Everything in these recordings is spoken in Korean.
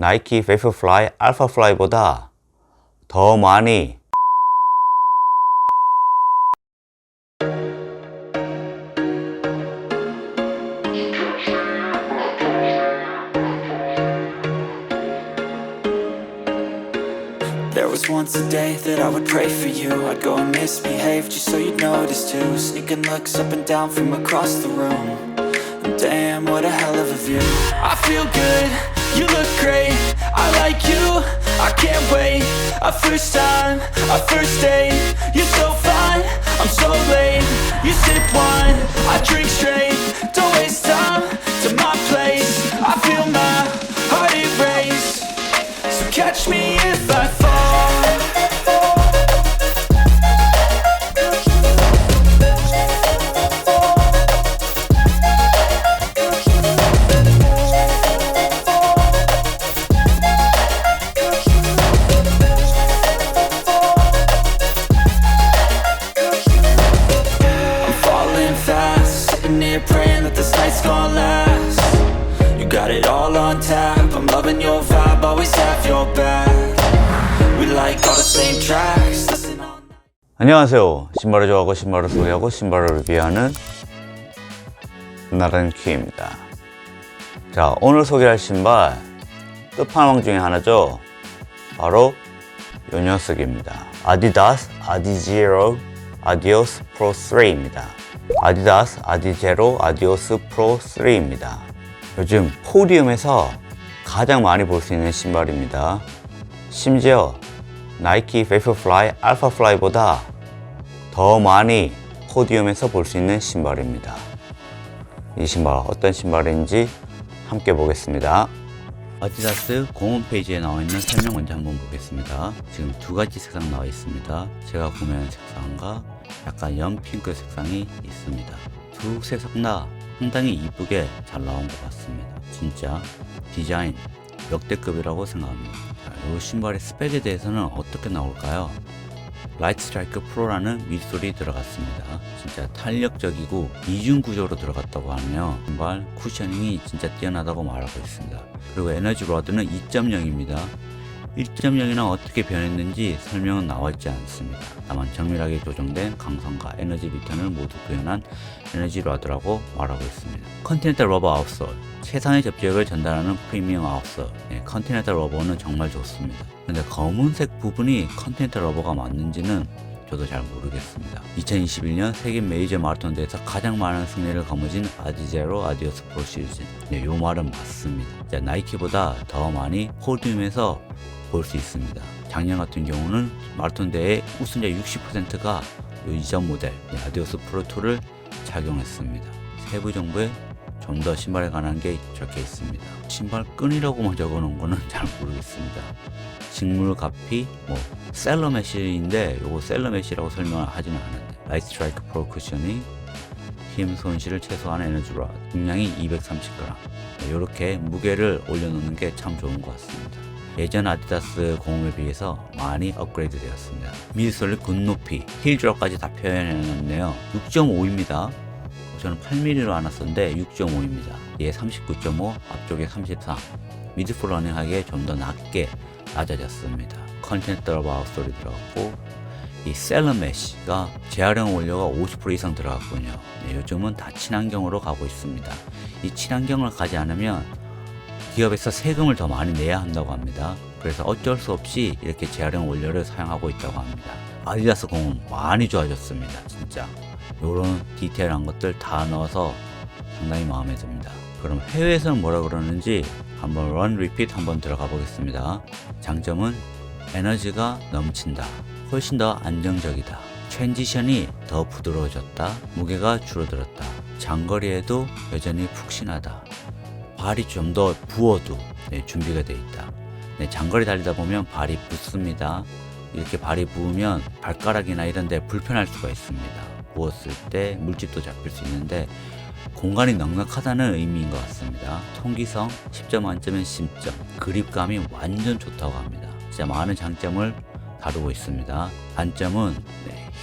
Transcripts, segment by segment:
나이키 베이퍼플라이 알파플라이보다 더 많이 There was once a day that I would pray for you. I'd go and misbehave just so you'd notice too. Sneaking looks up and down from across the room. And damn, what a hell of a view. I feel good, you look great. I like you, I can't wait. A first time, a first date. You're so fine, I'm so late. You sip wine, I drink straight. Don't waste time to my place. I feel my heart erase. So catch me if I fall. I'm falling fast, sitting here praying that this night's gonna last. You got it all on tap, I'm loving your vibe, always have your back. We like all the same tracks, listen all night. 안녕하세요. 신발을 좋아하고 신발을 소개하고 신발을 리뷰하는 나른 큐입니다. 자, 오늘 소개할 신발 끝판왕 중에 하나죠. 바로 이 녀석입니다. 아디다스 아디제로 아디오스 프로 3입니다. 아디다스 아디제로 아디오스 프로 3입니다. 요즘 포디움에서 가장 많이 볼 수 있는 신발입니다. 심지어 나이키 베이퍼플라이 알파플라이보다 더 많이 포디움에서 볼 수 있는 신발입니다. 이 신발 어떤 신발인지 함께 보겠습니다. 아디다스 공홈 페이지에 나와 있는 설명 먼저 한번 보겠습니다. 지금 두 가지 색상 나와 있습니다. 제가 구매한 색상과 약간 연핑크 색상이 있습니다. 두 색상 다 상당히 이쁘게 잘 나온 것 같습니다. 진짜 디자인 역대급이라고 생각합니다. 자, 이 신발의 스펙에 대해서는 어떻게 나올까요? 라이트 스트라이크 프로라는 밑솔이 들어갔습니다. 진짜 탄력적이고 이중 구조로 들어갔다고 하며 신발 쿠셔닝이 진짜 뛰어나다고 말하고 있습니다. 그리고 에너지 로드는 2.0입니다. 1.0이나 어떻게 변했는지 설명은 나와 있지 않습니다. 다만 정밀하게 조정된 강성과 에너지 리턴을 모두 구현한 에너지 로드라고 말하고 있습니다. 컨티넨탈 러버 아웃솔, 최상의 접지력을 전달하는 프리미엄 아웃솔. 컨티넨탈 러버는 정말 좋습니다. 근데 검은색 부분이 컨티넨탈 러버가 맞는지는 저도 잘 모르겠습니다. 2021년 세계 메이저 마라톤 대회에서 가장 많은 승리를 거머쥔 아디제로 아디오스 프로 시리즈. 이 말은 맞습니다. 나이키보다 더 많이 포디움에서 볼 수 있습니다. 작년 같은 경우는 마라톤 대회 우승자 60%가 이전 모델 아디오스 프로 2를 착용했습니다. 세부 정보에 좀 더 신발에 관한 게 적혀 있습니다. 신발 끈이라고만 적어 놓은 거는 잘 모르겠습니다. 직물 가피, 셀러 메쉬인데 요거 셀러 메쉬라고 설명을 하지는 않은데 라이트 스트라이크 프로 쿠셔닝, 힘 손실을 최소화하는 에너지 로드, 중량이 230g. 이렇게 무게를 올려놓는 게 참 좋은 것 같습니다. 예전 아디다스 공홈에 비해서 많이 업그레이드 되었습니다. 미드솔의 굿높이, 힐 드롭까지 다 표현해놨네요. 6.5입니다. 저는 8mm로 안 왔었는데 6.5입니다. 얘 39.5, 앞쪽에 33. 미드풀 러닝하기에 좀 더 낮게 낮아졌습니다. 컨티넨탈 러버 아웃솔이 들어갔고 이 셀러 메쉬가 재활용 원료가 50% 이상 들어갔군요. 요즘은 다 친환경으로 가고 있습니다. 이 친환경을 가지 않으면 기업에서 세금을 더 많이 내야 한다고 합니다. 그래서 어쩔 수 없이 이렇게 재활용 원료를 사용하고 있다고 합니다. 아디다스 공홈 많이 좋아졌습니다. 진짜 요런 디테일한 것들 다 넣어서 상당히 마음에 듭니다. 그럼 해외에서는 뭐라 그러는지 한번 런 리핏 한번 들어가 보겠습니다. 장점은 에너지가 넘친다, 훨씬 더 안정적이다, 트랜지션이 더 부드러워졌다, 무게가 줄어들었다, 장거리에도 여전히 푹신하다, 발이 좀 더 부어도 준비가 되어 있다. 장거리 달리다 보면 발이 붓습니다. 이렇게 발이 부으면 발가락이나 이런 데 불편할 수가 있습니다. 부었을 때 물집도 잡힐 수 있는데 공간이 넉넉하다는 의미인 것 같습니다. 통기성 10점 만점에 10점, 그립감이 완전 좋다고 합니다. 진짜 많은 장점을 다루고 있습니다. 단점은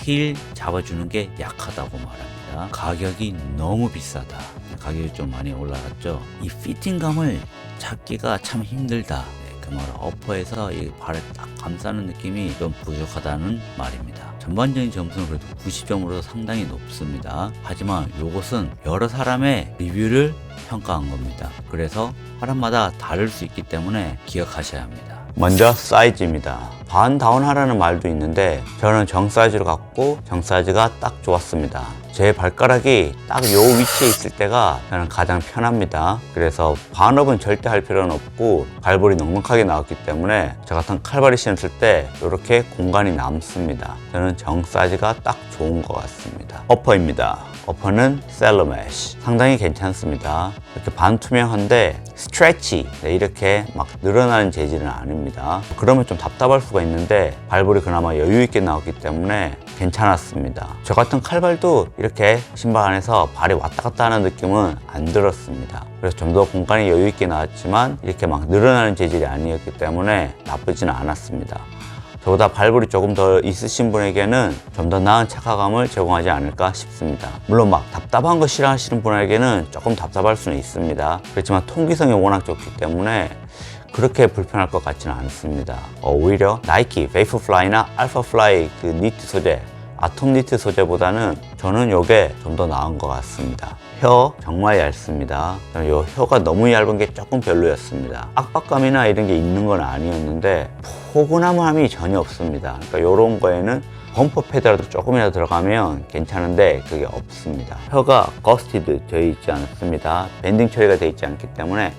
힐 잡아주는 게 약하다고 말합니다. 가격이 너무 비싸다. 가격이 좀 많이 올라갔죠. 이 피팅감을 찾기가 참 힘들다. 그 말은 어퍼에서 이 발을 딱 감싸는 느낌이 좀 부족하다는 말입니다. 전반적인 점수는 그래도 90점으로 상당히 높습니다. 하지만 이것은 여러 사람의 리뷰를 평가한 겁니다. 그래서 사람마다 다를 수 있기 때문에 기억하셔야 합니다. 먼저 사이즈입니다. 반 다운하라는 말도 있는데 저는 정 사이즈로 갖고 정 사이즈가 딱 좋았습니다. 제 발가락이 딱 요 위치에 있을 때가 저는 가장 편합니다. 그래서 반업은 절대 할 필요는 없고 발볼이 넉넉하게 나왔기 때문에 저 같은 칼발이 신었을 때 이렇게 공간이 남습니다. 저는 정 사이즈가 딱 좋은 것 같습니다. 어퍼입니다. 어퍼는 셀러매쉬 상당히 괜찮습니다. 이렇게 반투명한데 스트레치 이렇게 막 늘어나는 재질은 아닙니다. 그러면 좀 답답할 수가 있는데 발볼이 그나마 여유 있게 나왔기 때문에 괜찮았습니다. 저 같은 칼발도 이렇게 신발 안에서 발이 왔다 갔다 하는 느낌은 안 들었습니다. 그래서 좀 더 공간이 여유 있게 나왔지만 이렇게 막 늘어나는 재질이 아니었기 때문에 나쁘지는 않았습니다. 저보다 발볼이 조금 더 있으신 분에게는 좀 더 나은 착화감을 제공하지 않을까 싶습니다. 물론 막 답답한 거 싫어하시는 분에게는 조금 답답할 수는 있습니다. 그렇지만 통기성이 워낙 좋기 때문에 그렇게 불편할 것 같지는 않습니다. 오히려 나이키 베이퍼플라이나 알파플라이 그 니트 소재, 아톰 니트 소재보다는 저는 이게 좀 더 나은 것 같습니다. 혀 정말 얇습니다. 이 혀가 너무 얇은 게 조금 별로였습니다. 압박감이나 이런 게 있는 건 아니었는데 포근함이 전혀 없습니다. 그러니까 이런 거에는 범퍼 패드라도 조금이라도 들어가면 괜찮은데 그게 없습니다. 혀가 거스티드 되어 있지 않습니다. 밴딩 처리가 되어 있지 않기 때문에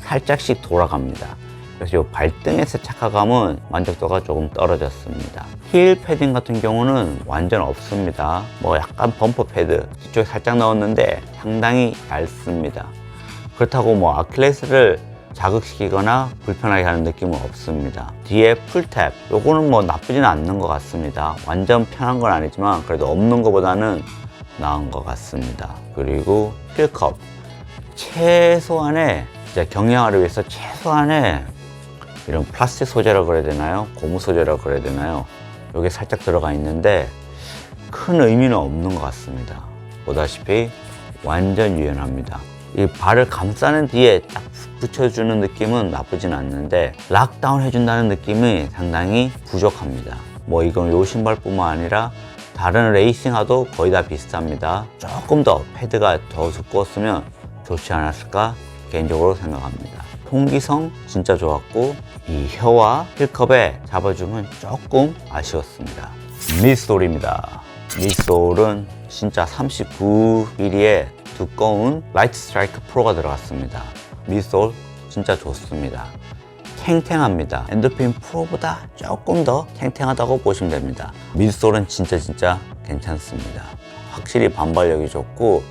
살짝씩 돌아갑니다. 그래서 이 발등에서 착화감은 만족도가 조금 떨어졌습니다. 힐 패딩 같은 경우는 완전 없습니다. 뭐 약간 범퍼 패드 뒤쪽에 살짝 넣었는데 상당히 얇습니다. 그렇다고 뭐 아킬레스를 자극시키거나 불편하게 하는 느낌은 없습니다. 뒤에 풀탭 요거는 뭐 나쁘지는 않는 것 같습니다. 완전 편한 건 아니지만 그래도 없는 것보다는 나은 것 같습니다. 그리고 힐컵 최소한의 이제 경량화를 위해서 최소한의 이런 플라스틱 소재라고 그래야 되나요? 고무 소재라고 그래야 되나요? 이게 살짝 들어가 있는데 큰 의미는 없는 것 같습니다. 보다시피 완전 유연합니다. 이 발을 감싸는 뒤에 딱 붙여주는 느낌은 나쁘진 않는데 락다운 해준다는 느낌이 상당히 부족합니다. 뭐 이건 요 신발뿐만 아니라 다른 레이싱화도 거의 다 비슷합니다. 조금 더 패드가 더 두꺼웠으면 좋지 않았을까 개인적으로 생각합니다. 통기성 진짜 좋았고 이 혀와 힐컵에 잡아주면 조금 아쉬웠습니다. 미솔입니다. 미솔은 진짜 39mm의 두꺼운 라이트 스트라이크 프로가 들어갔습니다. 미솔 진짜 좋습니다. 탱탱합니다. 엔돌핀 프로보다 조금 더 탱탱하다고 보시면 됩니다. 미솔은 진짜 괜찮습니다. 확실히 반발력이 좋고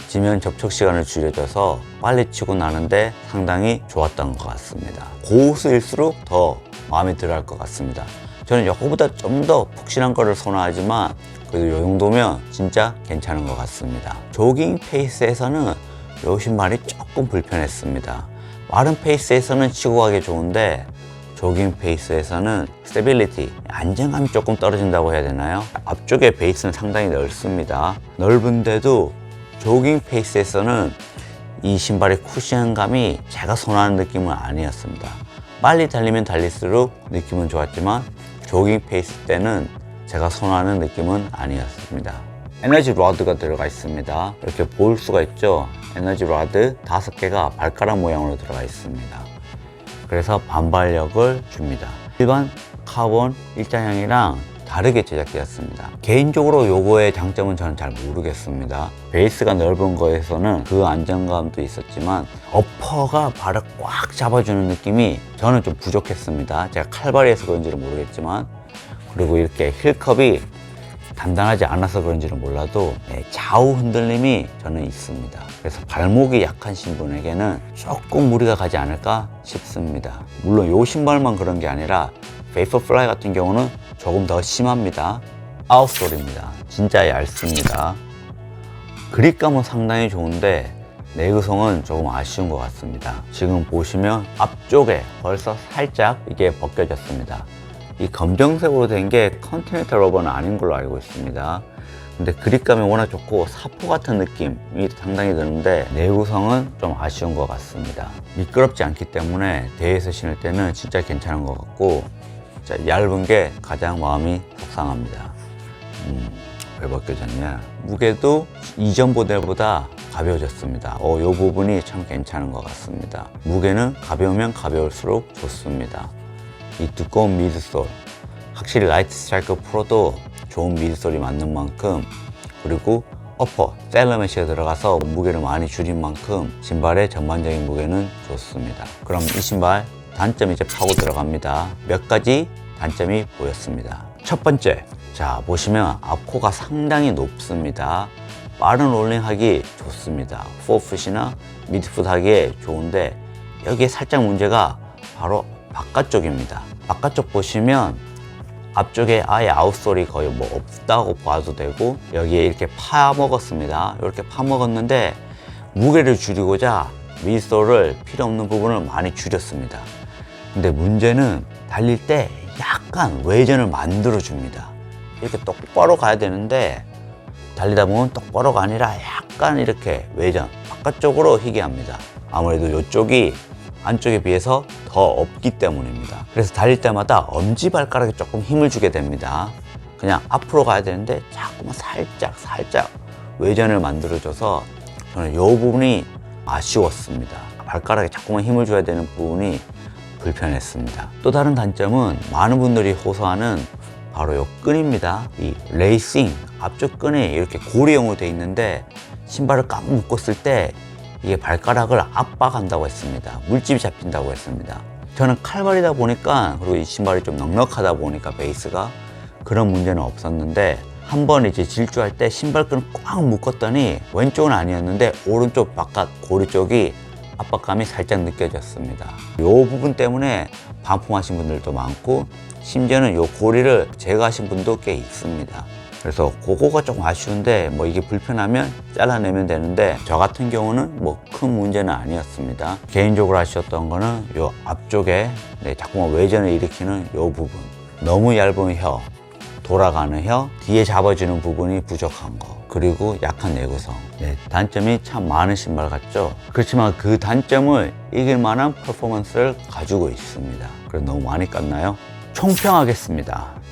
지면 접촉 시간을 줄여줘서 빨리 치고 나는데 상당히 좋았던 것 같습니다. 고수일수록 더 마음에 들어 할 것 같습니다. 저는 이거보다 좀 더 푹신한 거를 선호하지만 그래도 이 정도면 진짜 괜찮은 것 같습니다. 조깅 페이스에서는 이 신발이 조금 불편했습니다. 마른 페이스에서는 치고 가기 좋은데 조깅 페이스에서는 스테빌리티, 안정감이 조금 떨어진다고 해야 되나요? 앞쪽에 베이스는 상당히 넓습니다. 넓은데도 조깅 페이스에서는 이 신발의 쿠션감이 제가 선호하는 느낌은 아니었습니다. 빨리 달리면 달릴수록 느낌은 좋았지만 조깅 페이스 때는 제가 선호하는 느낌은 아니었습니다. 에너지 로드가 들어가 있습니다. 이렇게 볼 수가 있죠. 에너지 로드 5개가 발가락 모양으로 들어가 있습니다. 그래서 반발력을 줍니다. 일반 카본 일자형이랑 다르게 제작되었습니다. 개인적으로 요거의 장점은 저는 잘 모르겠습니다. 베이스가 넓은 거에서는 그 안정감도 있었지만 어퍼가 발을 꽉 잡아주는 느낌이 저는 좀 부족했습니다. 제가 칼발이해서 그런지는 모르겠지만 그리고 이렇게 힐컵이 단단하지 않아서 그런지는 몰라도 좌우 흔들림이 저는 있습니다. 그래서 발목이 약하신 분에게는 조금 무리가 가지 않을까 싶습니다. 물론 요 신발만 그런 게 아니라 베이퍼플라이 같은 경우는 조금 더 심합니다. 아웃솔입니다. 진짜 얇습니다. 그립감은 상당히 좋은데 내구성은 조금 아쉬운 것 같습니다. 지금 보시면 앞쪽에 벌써 살짝 이게 벗겨졌습니다. 이 검정색으로 된 게 컨티넨탈 러버는 아닌 걸로 알고 있습니다. 근데 그립감이 워낙 좋고 사포 같은 느낌이 상당히 드는데 내구성은 좀 아쉬운 것 같습니다. 미끄럽지 않기 때문에 대회에서 신을 때는 진짜 괜찮은 것 같고, 진짜 얇은 게 가장 마음이 속상합니다. 왜 벗겨졌냐? 무게도 이전 모델보다 가벼워졌습니다. 이 부분이 참 괜찮은 것 같습니다. 무게는 가벼우면 가벼울수록 좋습니다. 이 두꺼운 미드솔, 확실히 라이트 스트라이크 프로도 좋은 미드솔이 맞는 만큼, 그리고 어퍼, 셀러 메쉬가 들어가서 무게를 많이 줄인 만큼 신발의 전반적인 무게는 좋습니다. 그럼 이 신발 단점이 이제 파고 들어갑니다. 몇 가지 단점이 보였습니다. 첫 번째, 자 보시면 앞코가 상당히 높습니다. 빠른 롤링 하기 좋습니다. 포풋이나 미드풋 하기에 좋은데 여기에 살짝 문제가 바로 바깥쪽입니다. 바깥쪽 보시면 앞쪽에 아예 아웃솔이 거의 뭐 없다고 봐도 되고, 여기에 이렇게 파먹었습니다. 이렇게 파먹었는데 무게를 줄이고자 미드솔을 필요 없는 부분을 많이 줄였습니다. 근데 문제는 달릴 때 약간 외전을 만들어 줍니다. 이렇게 똑바로 가야 되는데 달리다 보면 똑바로가 아니라 약간 이렇게 외전, 바깥쪽으로 희게 합니다. 아무래도 이쪽이 안쪽에 비해서 더 없기 때문입니다. 그래서 달릴 때마다 엄지발가락에 조금 힘을 주게 됩니다. 그냥 앞으로 가야 되는데 자꾸만 살짝 외전을 만들어줘서 저는 이 부분이 아쉬웠습니다. 발가락에 자꾸만 힘을 줘야 되는 부분이 불편했습니다. 또 다른 단점은 많은 분들이 호소하는 바로 이 끈입니다. 이 레이싱 앞쪽 끈이 이렇게 고리형으로 되어 있는데 신발을 꽉 묶었을 때 이게 발가락을 압박한다고 했습니다. 물집이 잡힌다고 했습니다. 저는 칼발이다 보니까, 그리고 이 신발이 좀 넉넉하다 보니까 베이스가 그런 문제는 없었는데, 한번 이제 질주할 때 신발끈을 꽉 묶었더니 왼쪽은 아니었는데 오른쪽 바깥 고리 쪽이 압박감이 살짝 느껴졌습니다. 이 부분 때문에 반품하신 분들도 많고, 심지어는 이 고리를 제거하신 분도 꽤 있습니다. 그래서 그거가 조금 아쉬운데, 뭐 이게 불편하면 잘라내면 되는데, 저 같은 경우는 뭐 큰 문제는 아니었습니다. 개인적으로 아쉬웠던 거는 이 앞쪽에 자꾸만 외전을 일으키는 이 부분, 너무 얇은 혀, 돌아가는 혀, 뒤에 잡아주는 부분이 부족한 거, 그리고 약한 내구성. 단점이 참 많은 신발 같죠? 그렇지만 그 단점을 이길 만한 퍼포먼스를 가지고 있습니다. 그래서 너무 많이 깠나요? 총평하겠습니다.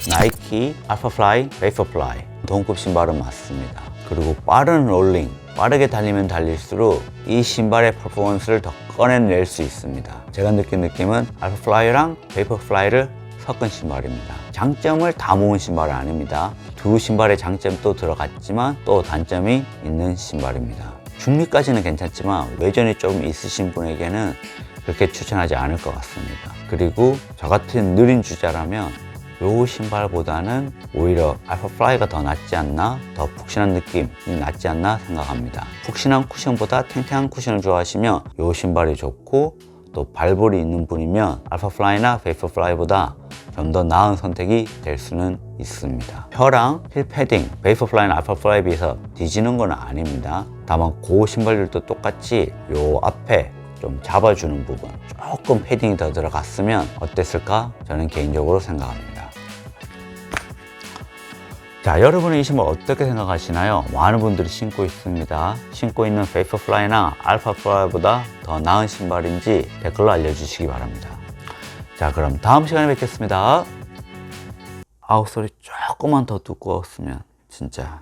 나이키 알파플라이, 베이퍼플라이 동급 신발은 맞습니다. 그리고 빠른 롤링, 빠르게 달리면 달릴수록 이 신발의 퍼포먼스를 더 꺼내낼 수 있습니다. 제가 느낀 느낌은 알파플라이랑 베이퍼플라이를 섞은 신발입니다. 장점을 다 모은 신발은 아닙니다. 두 신발의 장점도 들어갔지만 또 단점이 있는 신발입니다. 중립까지는 괜찮지만 외전이 좀 있으신 분에게는 그렇게 추천하지 않을 것 같습니다. 그리고 저 같은 느린 주자라면 이 신발보다는 오히려 알파플라이가 더 낫지 않나, 더 푹신한 느낌이 낫지 않나 생각합니다. 푹신한 쿠션보다 탱탱한 쿠션을 좋아하시면 이 신발이 좋고, 또 발볼이 있는 분이면 알파플라이나 베이퍼플라이보다 좀 더 나은 선택이 될 수는 있습니다. 혀랑 힐 패딩, 베이퍼플라이나 알파플라이에 비해서 뒤지는 건 아닙니다. 다만 그 신발들도 똑같이 요 앞에 좀 잡아주는 부분, 조금 패딩이 더 들어갔으면 어땠을까? 저는 개인적으로 생각합니다. 자, 여러분은 이 신발 어떻게 생각하시나요? 많은 분들이 신고 있습니다. 신고 있는 베이퍼플라이나 알파플라이보다 더 나은 신발인지 댓글로 알려주시기 바랍니다. 자, 그럼 다음 시간에 뵙겠습니다. 아웃솔이 조금만 더 두꺼웠으면 진짜